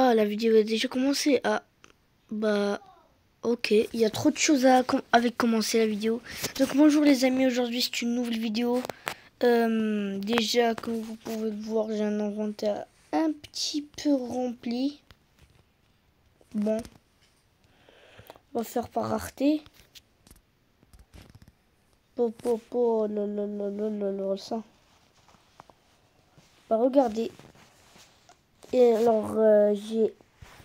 Ah, la vidéo a déjà commencé. Ah, bah, ok. Il y a trop de choses avec commencer la vidéo. Donc, bonjour les amis. Aujourd'hui, c'est une nouvelle vidéo. Déjà, comme vous pouvez le voir, j'ai un inventaire un petit peu rempli. Bon, on va faire par rareté. Ça. Bah, regardez. Et alors, j'ai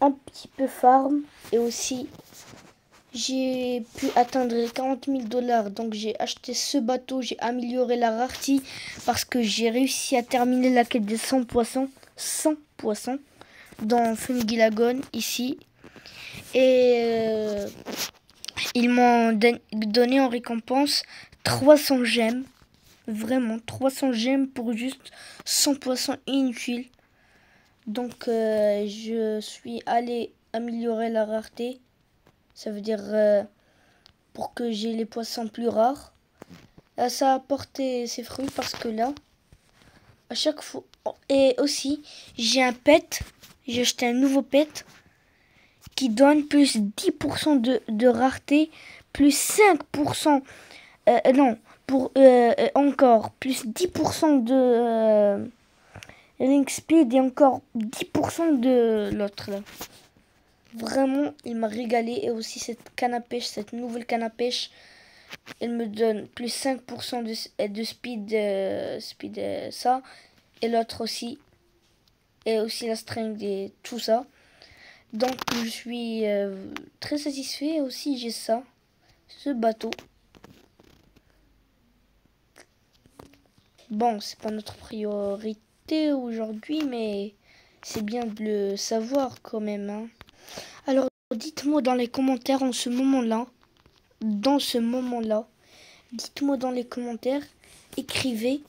un petit peu farm et aussi j'ai pu atteindre les 40 000 $. Donc j'ai acheté ce bateau, j'ai amélioré la rareté parce que j'ai réussi à terminer la quête des 100 poissons. 100 poissons dans Fungi Lagoon ici. Et ils m'ont donné en récompense 300 gemmes. Vraiment 300 gemmes pour juste 100 poissons inutiles. Donc je suis allé améliorer la rareté. Ça veut dire pour que j'ai les poissons plus rares. Ça a porté ses fruits parce que là, à chaque fois... Et aussi, j'ai un pet. J'ai acheté un nouveau pet qui donne plus 10% de rareté, plus 5%... non, pour encore plus 10% de link speed et encore 10% de l'autre là. Vraiment, il m'a régalé. Et aussi cette canne à pêche, cette nouvelle canne à pêche, elle me donne plus 5% de speed, ça. Et l'autre aussi. Et aussi la string et tout ça. Donc je suis très satisfait. Et aussi j'ai ça, ce bateau. Bon, c'est pas notre priorité aujourd'hui, mais c'est bien de le savoir quand même, hein. Alors dites-moi dans les commentaires en ce moment-là. Dans ce moment-là, dites-moi dans les commentaires, écrivez,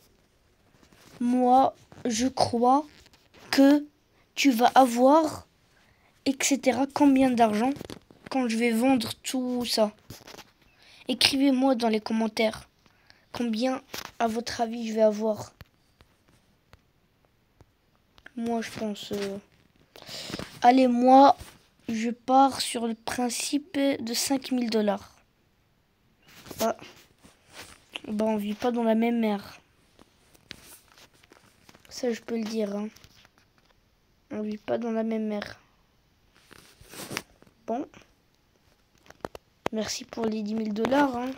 moi, je crois que tu vas avoir, etc. Combien d'argent quand je vais vendre tout ça. Écrivez-moi dans les commentaires combien, à votre avis, je vais avoir. Moi, je pense... Allez, moi, je pars sur le principe de 5 000 $. Ah. Bah, on vit pas dans la même mer. Ça, je peux le dire, hein. On vit pas dans la même mer. Bon. Merci pour les 10 000 $. Hein.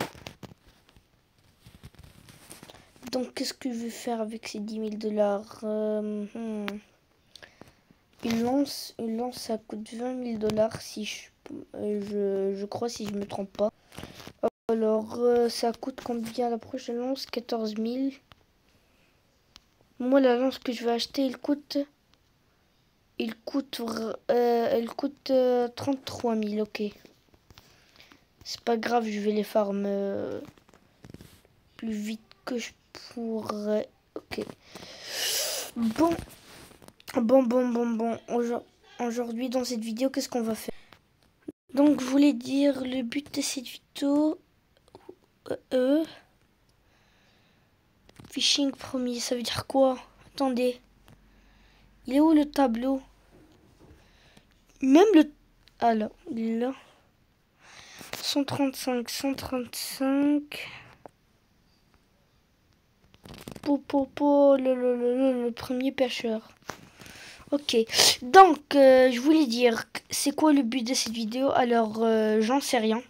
Donc, qu'est-ce que je vais faire avec ces 10 000 $? Une lance, ça coûte 20 000 $ si je crois, si je me trompe pas. Alors, ça coûte combien la prochaine lance? 14 000. Moi, la lance que je vais acheter, elle coûte 33 000, ok. C'est pas grave, je vais les farm plus vite que je pourrais. Ok. Bon. Aujourd'hui, dans cette vidéo, qu'est-ce qu'on va faire? Donc, je voulais dire le but de cette vidéo. Fishing premier, ça veut dire quoi? Attendez. Il est où le tableau? Même le... Ah là, il est là. 135, 135. Le premier pêcheur. Ok, donc je voulais dire, c'est quoi le but de cette vidéo? Alors, j'en sais rien.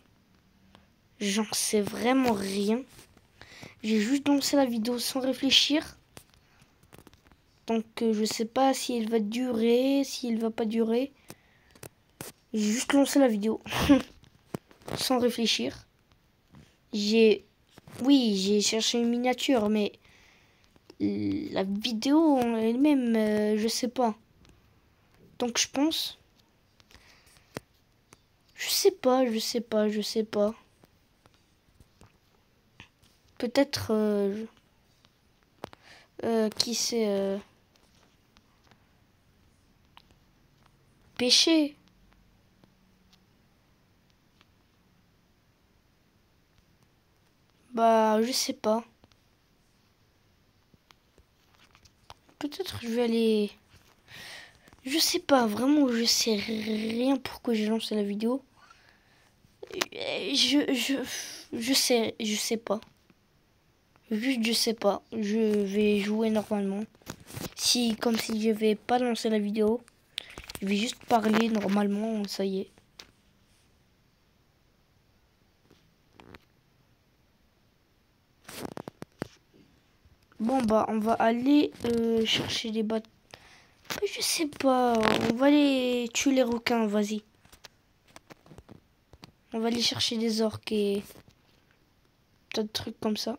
J'en sais vraiment rien. J'ai juste lancé la vidéo sans réfléchir. Donc, je sais pas si elle va durer, si elle va pas durer. J'ai juste lancé la vidéo sans réfléchir. Oui, j'ai cherché une miniature, mais la vidéo en elle-même, je sais pas. Donc, je pense... Je sais pas. Peut-être... qui sait... Pêcher. Bah, je sais pas. Peut-être je vais aller... Je sais pas, vraiment, je sais rien pourquoi j'ai lancé la vidéo. Je sais pas. Juste, je sais pas. Je vais jouer normalement. Si, comme si je vais pas lancer la vidéo, je vais juste parler normalement, ça y est. Bon, bah, on va aller chercher des bateaux. Je sais pas, on va aller tuer les requins, vas-y. On va aller chercher des orques et tas de trucs comme ça.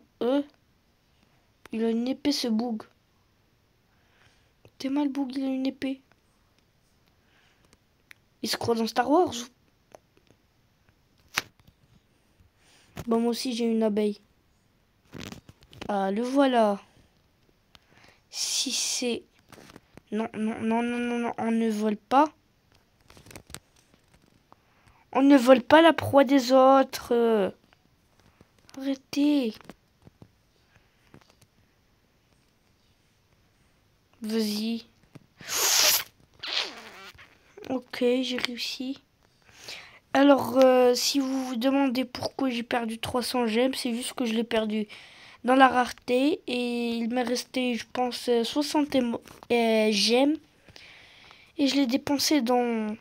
Il a une épée, ce boug. T'es mal, boug, il a une épée. Il se croit dans Star Wars. Bon, moi aussi, j'ai une abeille. Ah, le voilà. Si c'est... Non, non, non, non, non, non, on ne vole pas. On ne vole pas la proie des autres. Arrêtez. Vas-y. Ok, j'ai réussi. Alors, si vous vous demandez pourquoi j'ai perdu 300 gemmes, c'est juste que je l'ai perdu dans la rareté. Et il m'est resté, je pense, 60 gemmes. Et je l'ai dépensé dans...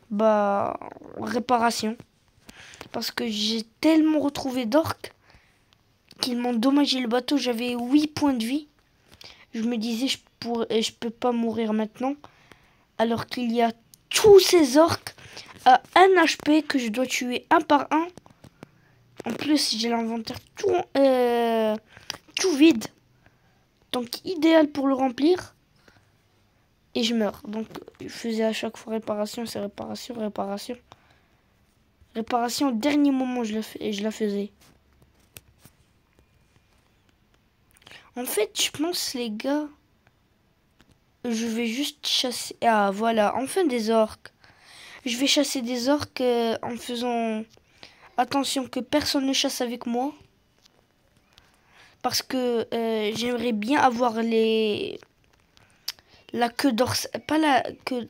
Bah... réparation. Parce que j'ai tellement retrouvé d'orques qu'ils m'ont endommagé le bateau. J'avais 8 points de vie. Je me disais, je peux pas mourir maintenant. Alors qu'il y a tous ces orques à 1 HP que je dois tuer un par un. En plus, j'ai l'inventaire tout vide. Donc, idéal pour le remplir. Et je meurs. Donc, je faisais à chaque fois réparation, c'est réparation, réparation. Réparation, au dernier moment, je la faisais. En fait, je pense, les gars, je vais juste chasser... Ah, voilà, enfin des orques. Je vais chasser des orques en faisant attention que personne ne chasse avec moi. Parce que j'aimerais bien avoir la queue dorsale. Pas la queue...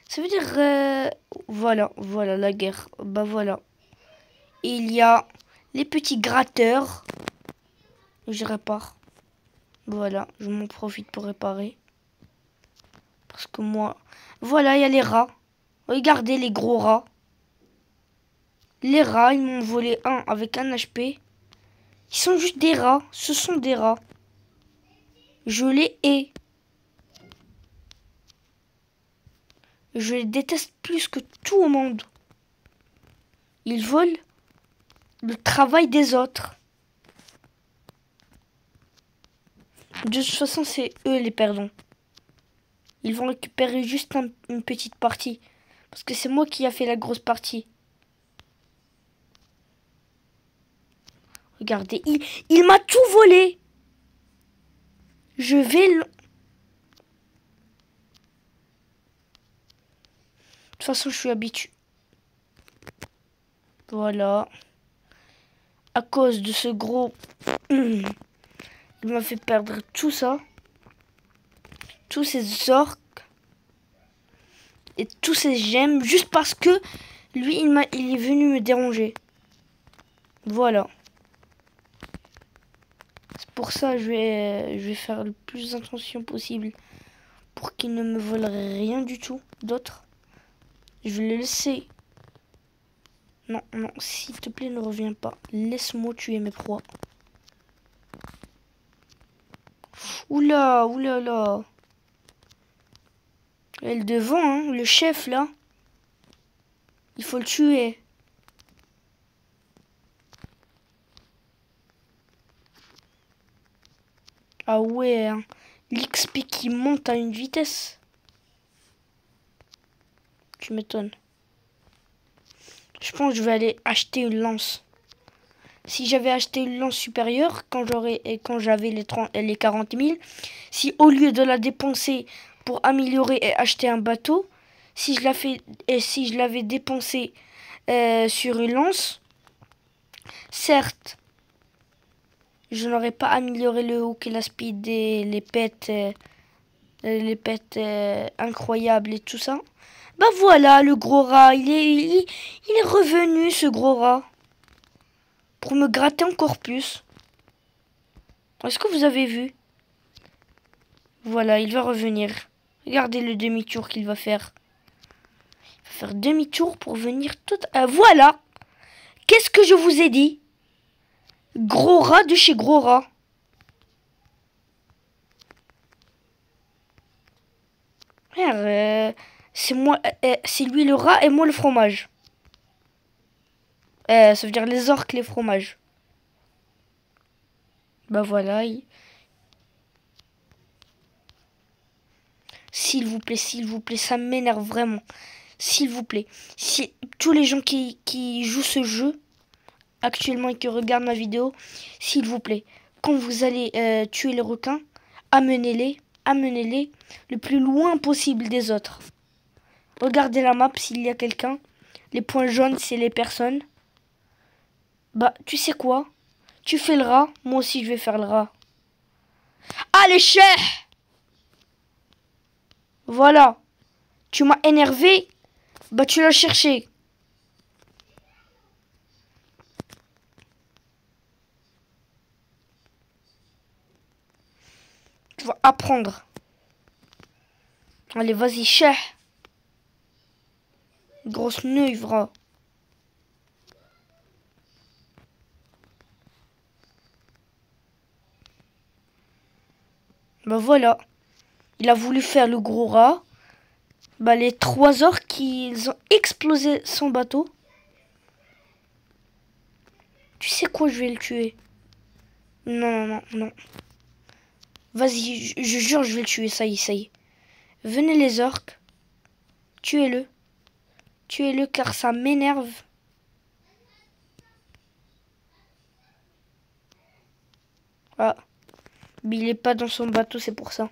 Ça veut dire... voilà, voilà, la guerre. Bah voilà. Et il y a les petits gratteurs. Je répare. Voilà, je m'en profite pour réparer. Parce que moi... Voilà, il y a les rats. Regardez les gros rats. Les rats, ils m'ont volé un avec un HP. Ils sont juste des rats. Ce sont des rats. Je les hais. Je les déteste plus que tout au monde. Ils volent le travail des autres. De toute façon, c'est eux les perdants. Ils vont récupérer juste une petite partie. Parce que c'est moi qui a fait la grosse partie. Regardez, il m'a tout volé. Je vais... De toute façon, je suis habitué. Voilà. À cause de ce gros... Il m'a fait perdre tout ça. Tous ces orques. Et tous ces gemmes. Juste parce que lui, il est venu me déranger. Voilà. C'est pour ça que je vais faire le plus attention possible. Pour qu'il ne me vole rien du tout d'autre. Je vais le laisser. Non, non, s'il te plaît, ne reviens pas. Laisse-moi tuer mes proies. Oula, oula, là. Et le devant, hein, le chef, là. Il faut le tuer. Ah ouais, hein. L'XP qui monte à une vitesse. Tu m'étonnes. Je pense que je vais aller acheter une lance. Si j'avais acheté une lance supérieure, quand j'avais les 40 000, si au lieu de la dépenser pour améliorer et acheter un bateau, si je l'avais dépensé sur une lance, certes, je n'aurais pas amélioré le hook et la speed et les pets les pets incroyables et tout ça. Bah voilà, le gros rat, il est revenu, ce gros rat. Pour me gratter encore plus. Est-ce que vous avez vu? Voilà, il va revenir. Regardez le demi-tour qu'il va faire. Il va faire demi-tour pour venir tout... voilà! Qu'est-ce que je vous ai dit? Gros rat de chez gros rat. C'est moi, c'est lui le rat et moi le fromage. Ça veut dire les orques, les fromages. Bah voilà. S'il vous plaît, ça m'énerve vraiment. S'il vous plaît. Si tous les gens qui jouent ce jeu actuellement et qui regardent ma vidéo, s'il vous plaît, quand vous allez tuer les requins, amenez-les le plus loin possible des autres. Regardez la map s'il y a quelqu'un. Les points jaunes, c'est les personnes. Bah, tu sais quoi? Tu fais le rat, moi aussi je vais faire le rat. Allez, chef! Voilà. Tu m'as énervé. Bah, tu l'as cherché. Tu vas apprendre. Allez, vas-y, chef. Grosse neuvre. Bah voilà. Il a voulu faire le gros rat. Bah les 3 orques qu'ils ont explosé son bateau. Tu sais quoi, je vais le tuer. Non. Vas-y, je jure, je vais le tuer, ça y est. Venez les orques. Tuez-le. Tuez-le car ça m'énerve. Ah. Mais il est pas dans son bateau, c'est pour ça.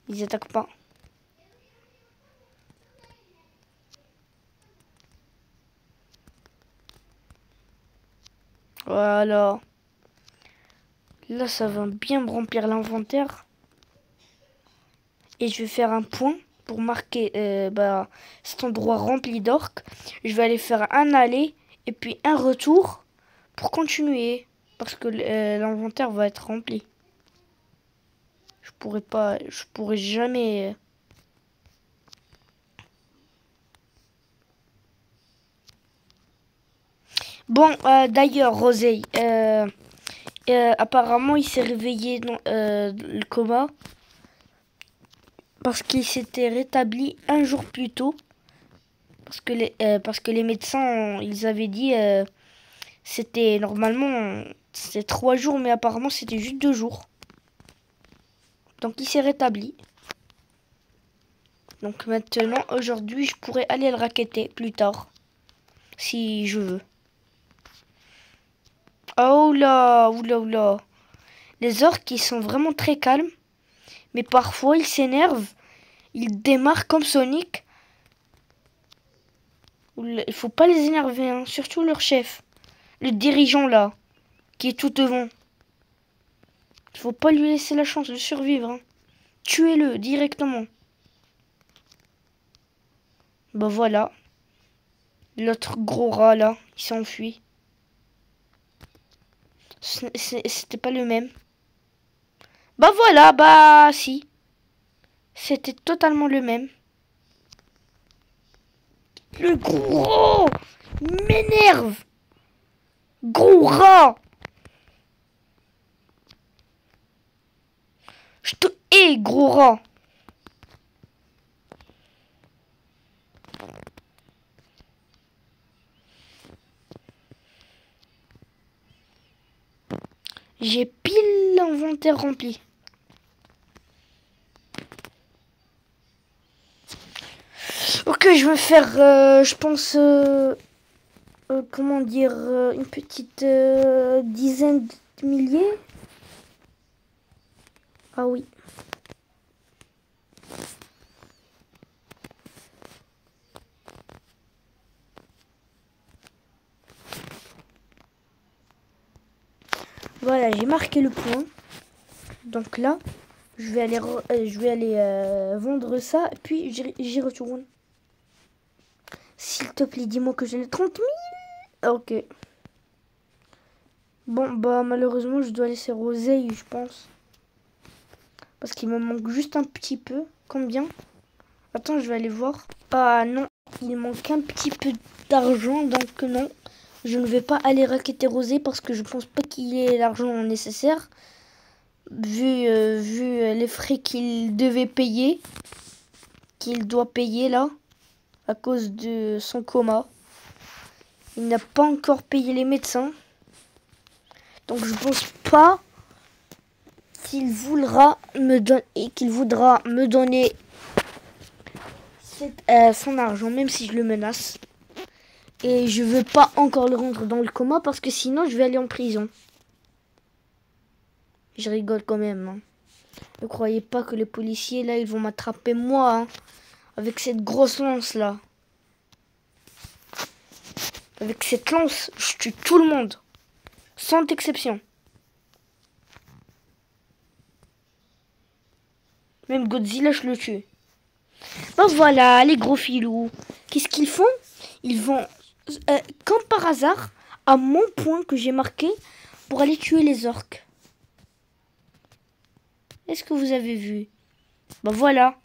Ils attaquent pas. Voilà. Là, ça va bien me remplir l'inventaire. Et je vais faire un point pour marquer cet endroit rempli d'orques. Je vais aller faire un aller et puis un retour pour continuer. Parce que l'inventaire va être rempli. Je pourrais jamais... Bon, d'ailleurs, Rosé, apparemment, il s'est réveillé dans le coma. Parce qu'il s'était rétabli un jour plus tôt. Parce que les médecins, ils avaient dit... c'était normalement... C'était 3 jours, mais apparemment, c'était juste 2 jours. Donc, il s'est rétabli. Donc, maintenant, aujourd'hui, je pourrais aller le racketter plus tard. Si je veux. Oh là, oula. Les orques, ils sont vraiment très calmes. Mais parfois, ils s'énervent. Ils démarrent comme Sonic. Il faut pas les énerver, hein. Surtout leur chef. Le dirigeant, là. Qui est tout devant. Il faut pas lui laisser la chance de survivre, hein. Tuez-le directement. Bah voilà. L'autre gros rat, là, il s'enfuit. C'était pas le même. Bah voilà, bah si. C'était totalement le même. Le gros m'énerve. Gros rat. Je te hais, gros rat. J'ai pile l'inventaire rempli. Ok, je vais faire, je pense, comment dire, une petite dizaine de milliers. Ah oui. Voilà, j'ai marqué le point. Donc là, Je vais aller vendre ça, et puis j'y retourne. S'il te plaît, dis-moi que j'ai les 30 000. Ok. Bon, bah malheureusement, je dois laisser Roseille, je pense. Parce qu'il me manque juste un petit peu. Combien? Attends, je vais aller voir. Ah non, il manque un petit peu d'argent, donc non. Je ne vais pas aller raqueter Rosé parce que je pense pas qu'il ait l'argent nécessaire. Vu les frais qu'il devait payer. Qu'il doit payer là. À cause de son coma. Il n'a pas encore payé les médecins. Donc je pense pas qu'il voudra me donner son argent, même si je le menace. Et je veux pas encore le rendre dans le coma parce que sinon je vais aller en prison. Je rigole quand même. Hein. Ne croyez pas que les policiers là ils vont m'attraper moi hein, avec cette grosse lance là. Avec cette lance, je tue tout le monde. Sans exception. Même Godzilla, je le tue. Ben voilà, les gros filous. Qu'est-ce qu'ils font? Ils vont, comme par hasard, à mon point que j'ai marqué pour aller tuer les orques. Est-ce que vous avez vu? Ben voilà.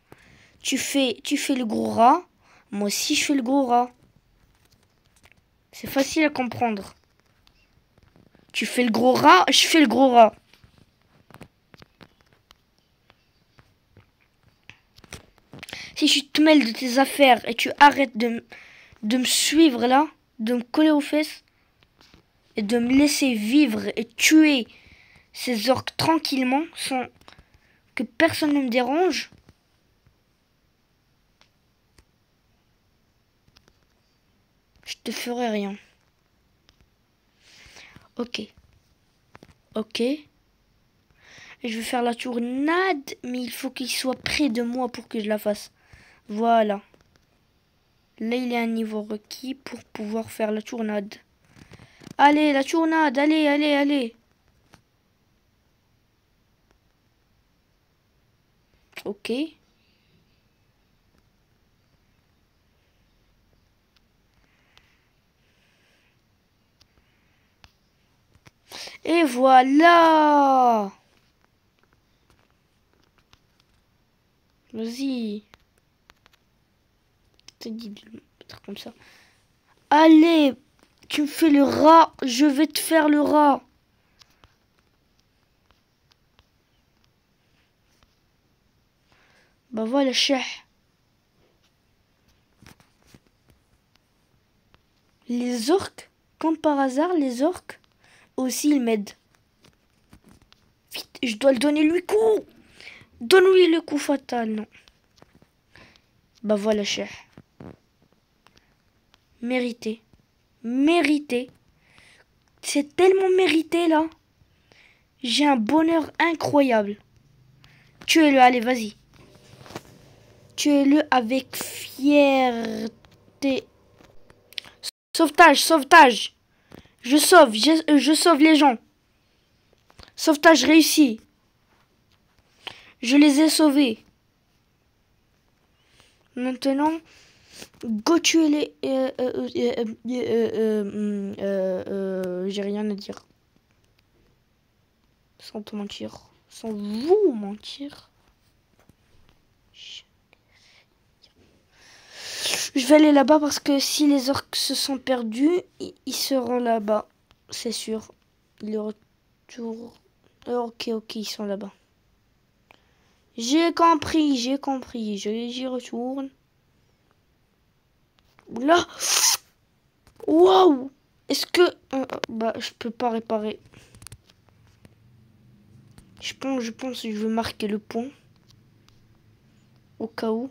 Tu fais le gros rat. Moi aussi, je fais le gros rat. C'est facile à comprendre. Tu fais le gros rat, je fais le gros rat. Si tu te mêles de tes affaires et tu arrêtes de me suivre là, de me coller aux fesses et de me laisser vivre et tuer ces orques tranquillement sans que personne ne me dérange, je te ferai rien. Ok. Ok. Je vais faire la tournade, mais il faut qu'il soit près de moi pour que je la fasse. Voilà. Là, il y a un niveau requis pour pouvoir faire la tournade. Allez, la tournade, allez, allez, allez. Ok. Et voilà. Vas-y. Je t'ai dit de le mettre comme ça. Allez, tu me fais le rat, je vais te faire le rat. Bah voilà, chef. Les orques, comme par hasard, les orques aussi ils m'aident. Vite, je dois le donner lui coup. Donne-lui le coup fatal, non. Bah voilà, chef. Mérité. Mérité. C'est tellement mérité là. J'ai un bonheur incroyable. Tuez-le, allez, vas-y. Tuez-le avec fierté. Sauvetage, sauvetage. Je sauve les gens. Sauvetage réussi. Je les ai sauvés. Maintenant, go tuer les... j'ai rien à dire. Sans te mentir. Sans vous mentir. Je vais aller là-bas parce que si les orques se sont perdus, ils seront là-bas. C'est sûr. Le retour... Ok, ils sont là-bas. J'ai compris. J'y retourne. Là. Waouh. Est-ce que... bah, je peux pas réparer. Je pense que je vais marquer le pont. Au cas où.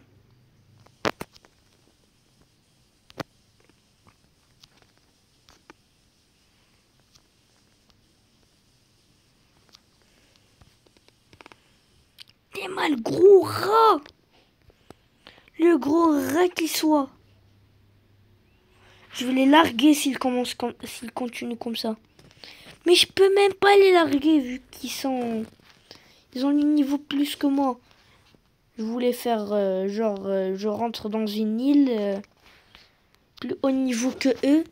T'es mal, gros rat. Le gros rat qui soit. Je vais les larguer s'ils continuent comme ça. Mais je peux même pas les larguer vu qu'ils Ils ont le niveau plus que moi. Je voulais faire je rentre dans une île plus haut niveau que eux.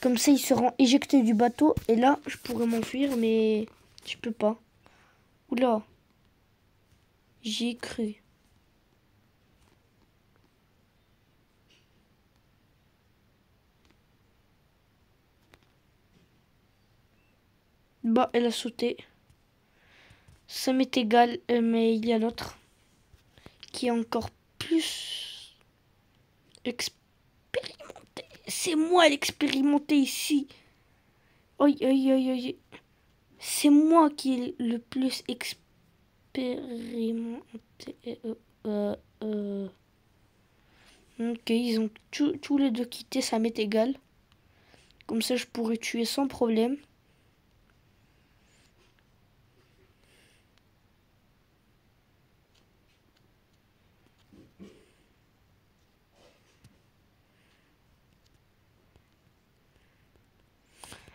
Comme ça, ils seront éjectés du bateau. Et là, je pourrais m'enfuir, mais je peux pas. Oula. J'y ai cru. Bah, elle a sauté. Ça m'est égal, mais il y a l'autre qui est encore plus expérimenté. C'est moi l'expérimenté ici. Aïe, aïe, aïe, aïe. C'est moi qui est le plus expérimenté. Ok, ils ont tous les deux quitté, ça m'est égal. Comme ça, je pourrais tuer sans problème.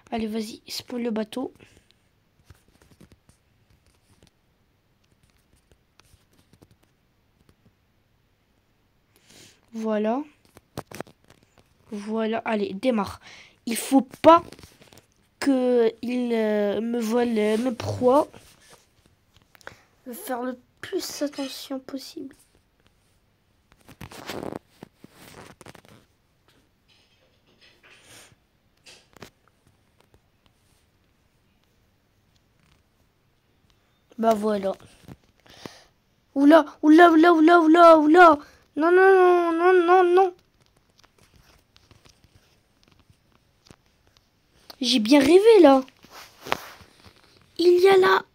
Allez, vas-y, spawn le bateau. Voilà. Voilà, allez, démarre. Il faut pas qu'il me vole mes proies. Je vais faire le plus attention possible. Bah voilà. Oula, oula, oula, oula, oula, oula. Non, non, non, non, non, non. J'ai bien rêvé là. Il y a là.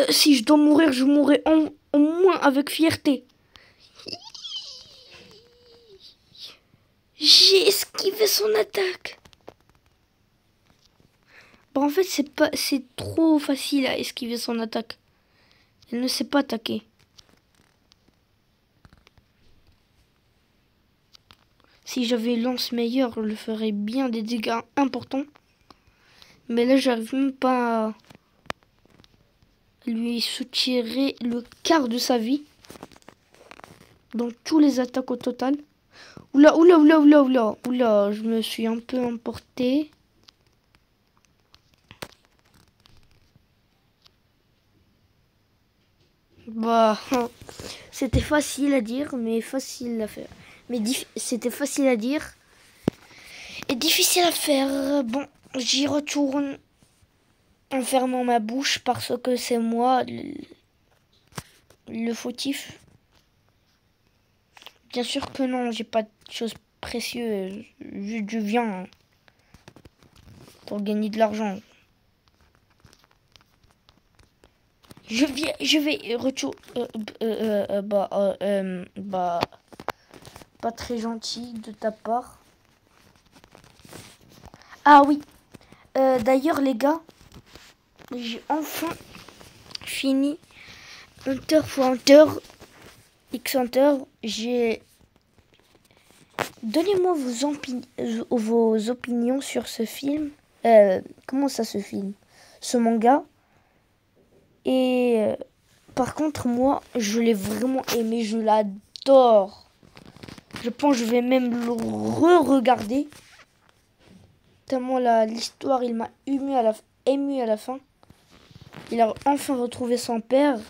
Si je dois mourir, je mourrai au moins avec fierté. J'ai esquivé son attaque. Bah en fait c'est trop facile à esquiver son attaque. Elle ne sait pas attaquer. Si j'avais lance meilleure, je le ferais bien des dégâts importants. Mais là j'arrive même pas à lui soutirer le quart de sa vie. Dans tous les attaques au total. Oula, oula, oula, oula, oula, oula, je me suis un peu emporté. Bah, c'était facile à dire, mais facile à faire. Mais c'était facile à dire et difficile à faire. Bon, j'y retourne en fermant ma bouche parce que c'est moi le fautif. Bien sûr que non, j'ai pas de choses précieuses. Juste du viande pour gagner de l'argent. Je vais retour. Pas très gentil de ta part. Ah oui. D'ailleurs les gars, j'ai enfin fini Hunter x Hunter X Hunter. Donnez-moi vos opinions sur ce film. Comment ça se filme? Ce manga. Et par contre, moi, je l'ai vraiment aimé. Je l'adore. Je pense que je vais même le re-regarder. Tellement l'histoire, il m'a ému à la fin. Il a enfin retrouvé son père.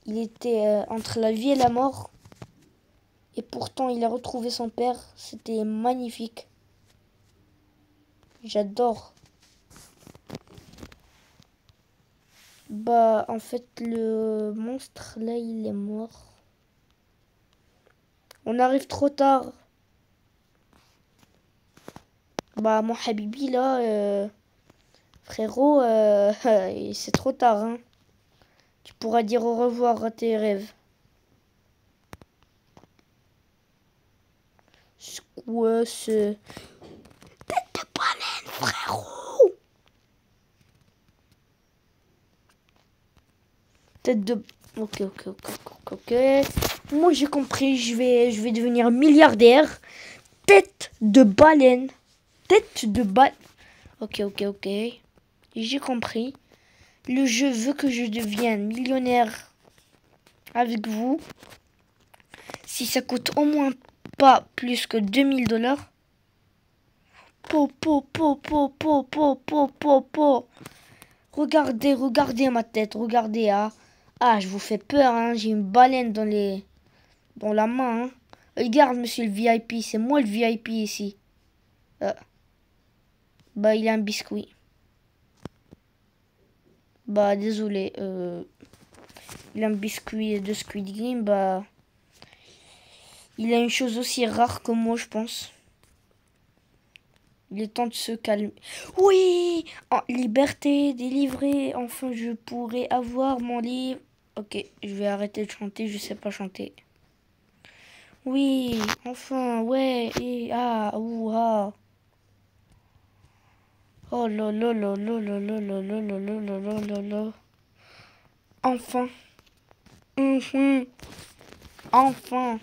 Il était entre la vie et la mort. Et pourtant, il a retrouvé son père. C'était magnifique. J'adore. Bah, en fait, le monstre, là, il est mort. On arrive trop tard. Bah, mon Habibi, là, frérot, c'est trop tard, hein. Tu pourras dire au revoir à tes rêves. C'est quoi ce... Tête de baleine, frérot. Tête de... Ok. Moi, j'ai compris, je vais devenir milliardaire. Tête de baleine. Tête de baleine. Ok, ok, ok. J'ai compris. Le jeu veut que je devienne millionnaire avec vous. Si ça coûte au moins pas plus que 2000 $. Po, po, po, po, po, po, po, po, po. Regardez, regardez ma tête, regardez. Ah, ah, je vous fais peur, hein. J'ai une baleine dans la main. Hein. Regarde, monsieur le VIP, c'est moi le VIP ici. Bah, il a un biscuit. Bah, désolé. Il a un biscuit de Squid Game. Bah, il a une chose aussi rare que moi, je pense. Il est temps de se calmer. Oui! En liberté, délivrée. Enfin, je pourrai avoir mon livre. Ok, je vais arrêter de chanter. Je sais pas chanter. Oui, enfin, ouais. Et, ah, ouh, ah. Oh là là là là là là là là là là là là là là. Enfin. Enfin.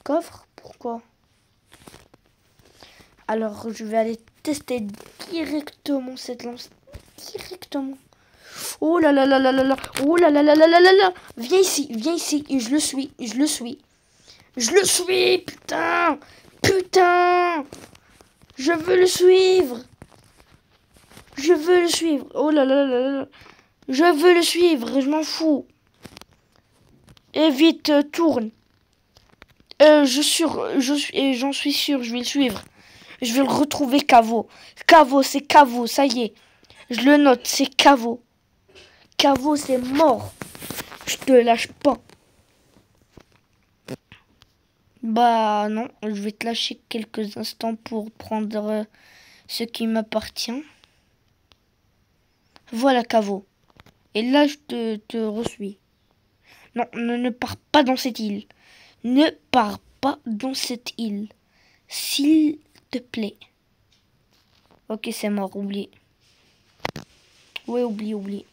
Coffre? Pourquoi? Alors, je vais aller tester directement cette lance. Directement. Oh là là là là là là. Oh là là là là là là là. Viens ici, viens ici. Et je le suis, je le suis. Je le suis, putain. Putain. Je veux le suivre. Je veux le suivre. Oh là là là là. Je veux le suivre, je m'en fous. Et vite, tourne. J'en suis sûr, je vais le suivre. Je vais le retrouver, Caveau. Caveau, c'est Caveau, ça y est. Je le note, c'est Caveau. Caveau, c'est mort. Je te lâche pas. Bah non, je vais te lâcher quelques instants pour prendre ce qui m'appartient. Voilà, Caveau. Et là, je te reçuis. Non, ne pars pas dans cette île. Ne pars pas dans cette île. S'il te plaît. Ok, c'est mort, oublie. Ouais, oublie, oublie.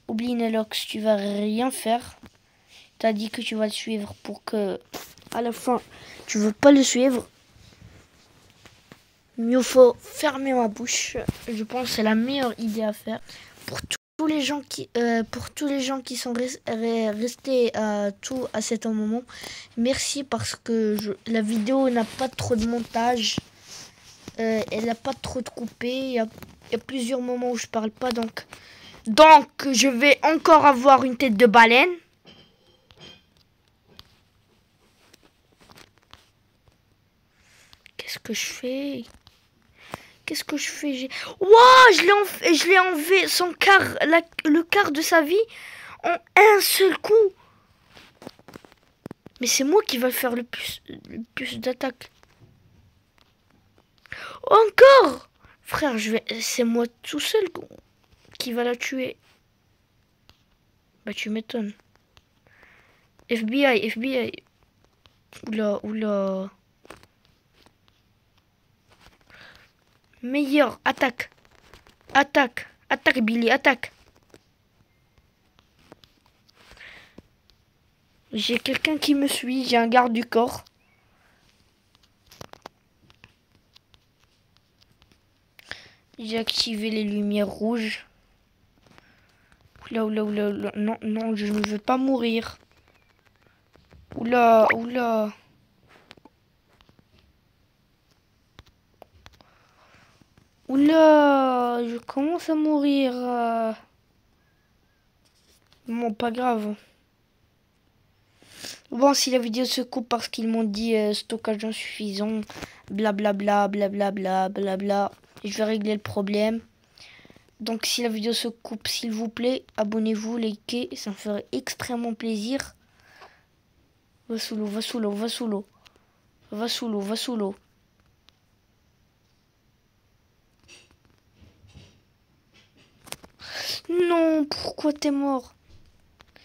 Oublie, Nelox, tu vas rien faire. T'as dit que tu vas le suivre pour que, à la fin, tu veux pas le suivre. Mieux faut fermer ma bouche. Je pense que c'est la meilleure idée à faire. Pour tous les gens qui sont restés à cet moment, merci parce que la vidéo n'a pas trop de montage. Elle n'a pas trop de coupé. Il y a plusieurs moments où je parle pas. Donc, je vais encore avoir une tête de baleine. Qu'est-ce que je fais? Qu'est-ce que je fais? Wouah, je l'ai enlevé son quart, le quart de sa vie en un seul coup. Mais c'est moi qui va faire le plus d'attaques. Encore! Frère, c'est moi tout seul qui va la tuer. Bah tu m'étonnes. FBI, FBI. Oula, oula. Meilleur, attaque. Attaque. Attaque, Billy, attaque. J'ai quelqu'un qui me suit, j'ai un garde du corps. J'ai activé les lumières rouges. Oula, oula, oula, oula. Non, non, je ne veux pas mourir. Oula, oula. Oula, je commence à mourir. Bon, pas grave. Bon, si la vidéo se coupe parce qu'ils m'ont dit stockage insuffisant, blablabla, blablabla, blabla, je vais régler le problème. Donc si la vidéo se coupe, s'il vous plaît, abonnez-vous, likez, ça me ferait extrêmement plaisir. Va sous l'eau, va sous l'eau, va sous l'eau. Va sous l'eau, va sous l'eau. Non, pourquoi t'es mort?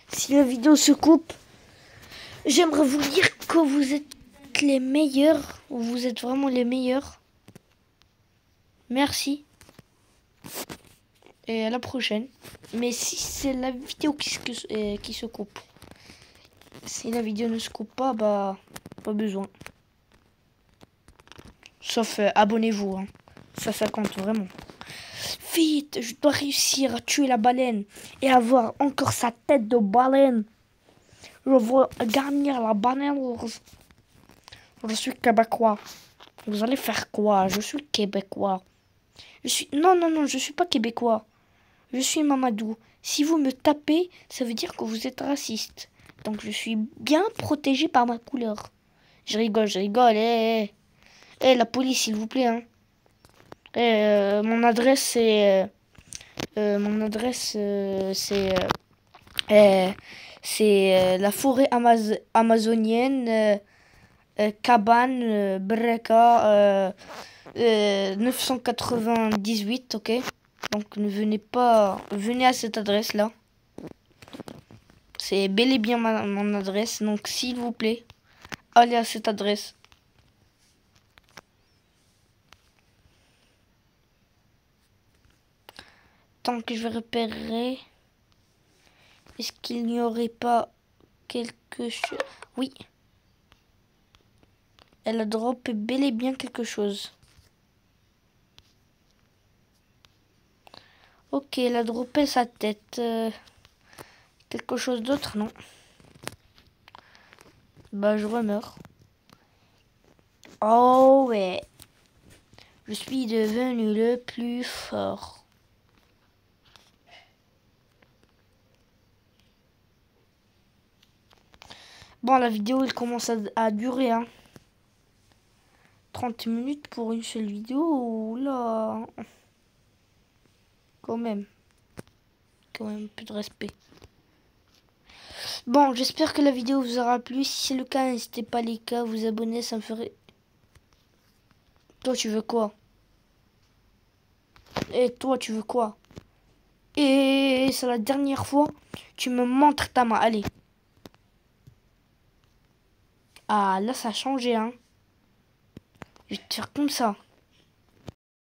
Si la vidéo se coupe, j'aimerais vous dire que vous êtes les meilleurs. Vous êtes vraiment les meilleurs. Merci. Et à la prochaine. Mais si c'est la vidéo qui se coupe. Si la vidéo ne se coupe pas, bah, pas besoin. Sauf abonnez-vous, hein. Ça compte vraiment. Vite, je dois réussir à tuer la baleine et avoir encore sa tête de baleine. Je veux gagner la baleine. Je suis québécois. Vous allez faire quoi? Je suis québécois. Non, non, non, je suis pas québécois. Je suis Mamadou. Si vous me tapez, ça veut dire que vous êtes raciste. Donc je suis bien protégé par ma couleur. Je rigole, je rigole. La police, s'il vous plaît, hein. Mon adresse, c'est la forêt amazonienne, cabane, Breka, 998, ok? Donc ne venez pas, venez à cette adresse-là. C'est bel et bien mon adresse, donc s'il vous plaît, allez à cette adresse. Tant que je vais repérer, est-ce qu'il n'y aurait pas quelque chose? Oui. Elle a droppé bel et bien quelque chose. Ok, elle a droppé sa tête. Quelque chose d'autre, non. Bah, je remeurs. Oh ouais. Je suis devenu le plus fort. Bon, la vidéo, elle commence à durer, hein. 30 minutes pour une seule vidéo, là. Quand même, un peu de respect. Bon, j'espère que la vidéo vous aura plu. Si c'est le cas, n'hésitez pas les gars, vous abonner, ça me ferait... Toi, tu veux quoi? Et toi, tu veux quoi? Et c'est la dernière fois, tu me montres ta main, allez. Ah, là, ça a changé, hein. Je vais te faire comme ça.